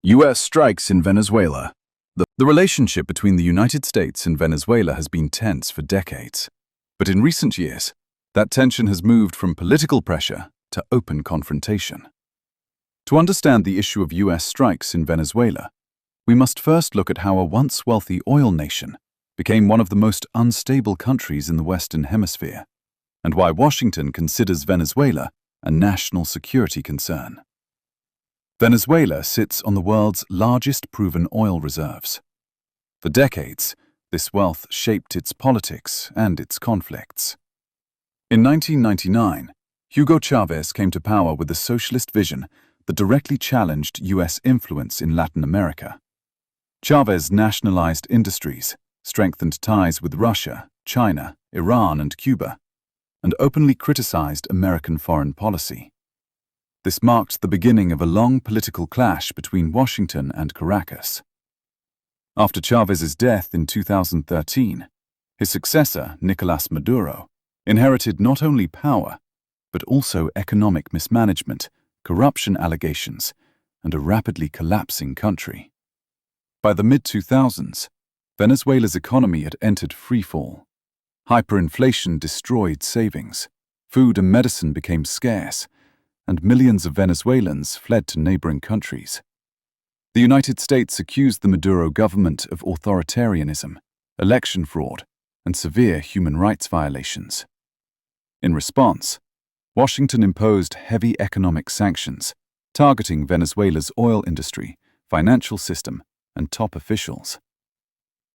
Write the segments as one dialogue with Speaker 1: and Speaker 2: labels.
Speaker 1: U.S. strikes in Venezuela. The relationship between the United States and Venezuela has been tense for decades. But in recent years, that tension has moved from political pressure to open confrontation. To understand the issue of U.S. strikes in Venezuela, we must first look at how a once wealthy oil nation became one of the most unstable countries in the Western Hemisphere, and why Washington considers Venezuela a national security concern. Venezuela sits on the world's largest proven oil reserves. For decades, this wealth shaped its politics and its conflicts. In 1999, Hugo Chavez came to power with a socialist vision that directly challenged U.S. influence in Latin America. Chavez nationalized industries, strengthened ties with Russia, China, Iran, and Cuba, and openly criticized American foreign policy. This marked the beginning of a long political clash between Washington and Caracas. After Chavez's death in 2013, his successor, Nicolás Maduro, inherited not only power, but also economic mismanagement, corruption allegations, and a rapidly collapsing country. By the mid-2000s, Venezuela's economy had entered freefall. Hyperinflation destroyed savings, food and medicine became scarce, and millions of Venezuelans fled to neighboring countries. The United States accused the Maduro government of authoritarianism, election fraud, and severe human rights violations. In response, Washington imposed heavy economic sanctions, targeting Venezuela's oil industry, financial system, and top officials.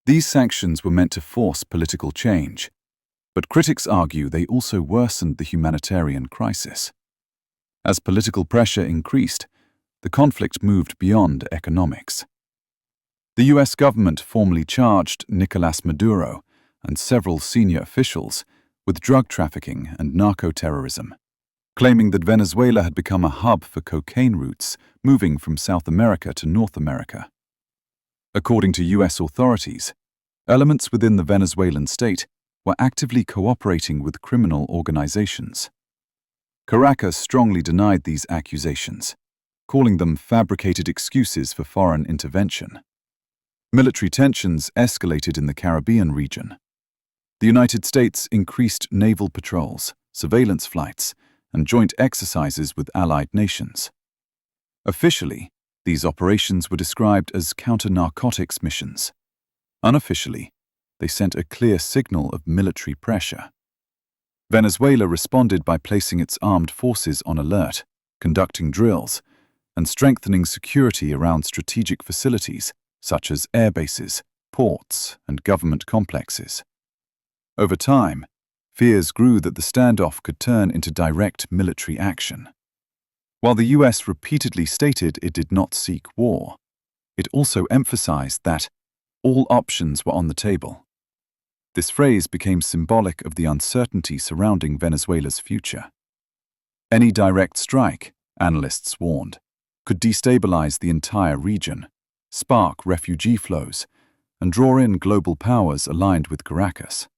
Speaker 1: These sanctions were meant to force political change, but critics argue they also worsened the humanitarian crisis. As political pressure increased, the conflict moved beyond economics. The U.S. government formally charged Nicolás Maduro and several senior officials with drug trafficking and narco-terrorism, claiming that Venezuela had become a hub for cocaine routes moving from South America to North America. According to U.S. authorities, elements within the Venezuelan state were actively cooperating with criminal organizations. Caracas strongly denied these accusations, calling them fabricated excuses for foreign intervention. Military tensions escalated in the Caribbean region. The United States increased naval patrols, surveillance flights, and joint exercises with allied nations. Officially, these operations were described as counter-narcotics missions. Unofficially, they sent a clear signal of military pressure. Venezuela responded by placing its armed forces on alert, conducting drills, and strengthening security around strategic facilities such as airbases, ports, and government complexes. Over time, fears grew that the standoff could turn into direct military action. While the U.S. repeatedly stated it did not seek war, it also emphasized that all options were on the table. This phrase became symbolic of the uncertainty surrounding Venezuela's future. Any direct strike, analysts warned, could destabilize the entire region, spark refugee flows, and draw in global powers aligned with Caracas.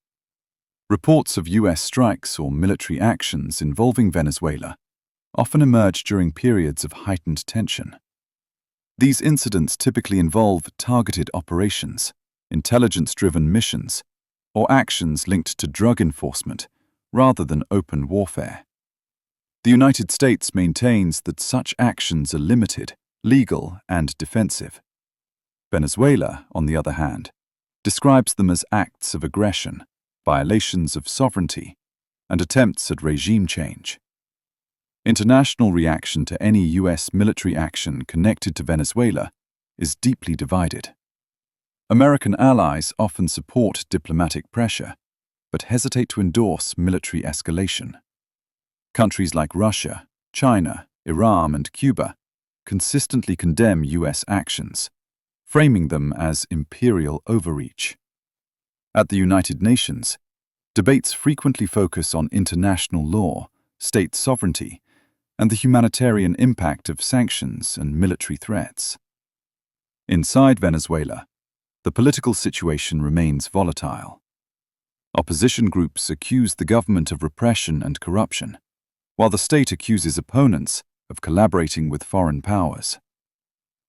Speaker 1: Reports of U.S. strikes or military actions involving Venezuela often emerge during periods of heightened tension. These incidents typically involve targeted operations, intelligence-driven missions, or actions linked to drug enforcement, rather than open warfare. The United States maintains that such actions are limited, legal, and defensive. Venezuela, on the other hand, describes them as acts of aggression, violations of sovereignty, and attempts at regime change. International reaction to any U.S. military action connected to Venezuela is deeply divided. American allies often support diplomatic pressure, but hesitate to endorse military escalation. Countries like Russia, China, Iran, and Cuba consistently condemn U.S. actions, framing them as imperial overreach. At the United Nations, debates frequently focus on international law, state sovereignty, and the humanitarian impact of sanctions and military threats. Inside Venezuela, the political situation remains volatile. Opposition groups accuse the government of repression and corruption, while the state accuses opponents of collaborating with foreign powers.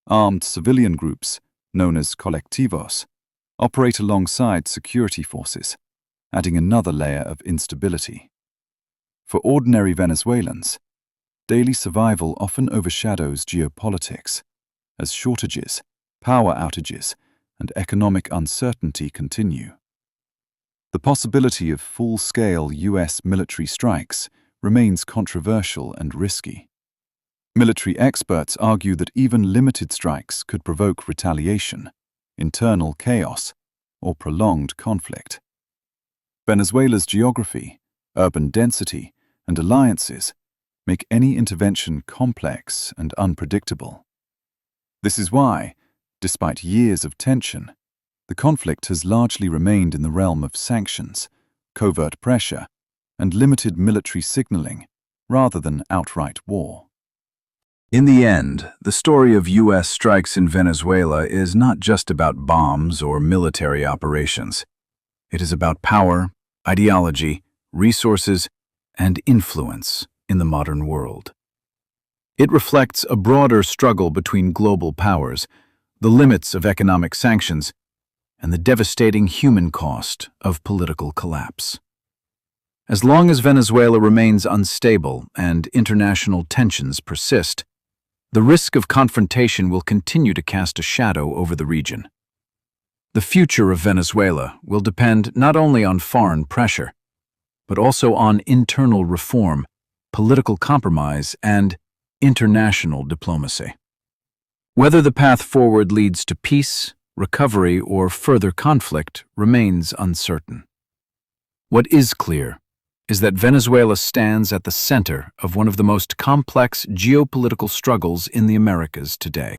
Speaker 1: Armed civilian groups, known as colectivos, operate alongside security forces, adding another layer of instability. For ordinary Venezuelans, daily survival often overshadows geopolitics, as shortages, power outages, and economic uncertainty continue. The possibility of full-scale U.S. military strikes remains controversial and risky. Military experts argue that even limited strikes could provoke retaliation, internal chaos, or prolonged conflict. Venezuela's geography, urban density, and alliances make any intervention complex and unpredictable. This is why, despite years of tension, the conflict has largely remained in the realm of sanctions, covert pressure, and limited military signaling, rather than outright war. In the end, the story of U.S. strikes in Venezuela is not just about bombs or military operations. It is about power, ideology, resources, and influence in the modern world. It reflects a broader struggle between global powers, the limits of economic sanctions, and the devastating human cost of political collapse. As long as Venezuela remains unstable and international tensions persist, the risk of confrontation will continue to cast a shadow over the region. The future of Venezuela will depend not only on foreign pressure, but also on internal reform, political compromise, and international diplomacy. Whether the path forward leads to peace, recovery, or further conflict remains uncertain. What is clear is that Venezuela stands at the center of one of the most complex geopolitical struggles in the Americas today.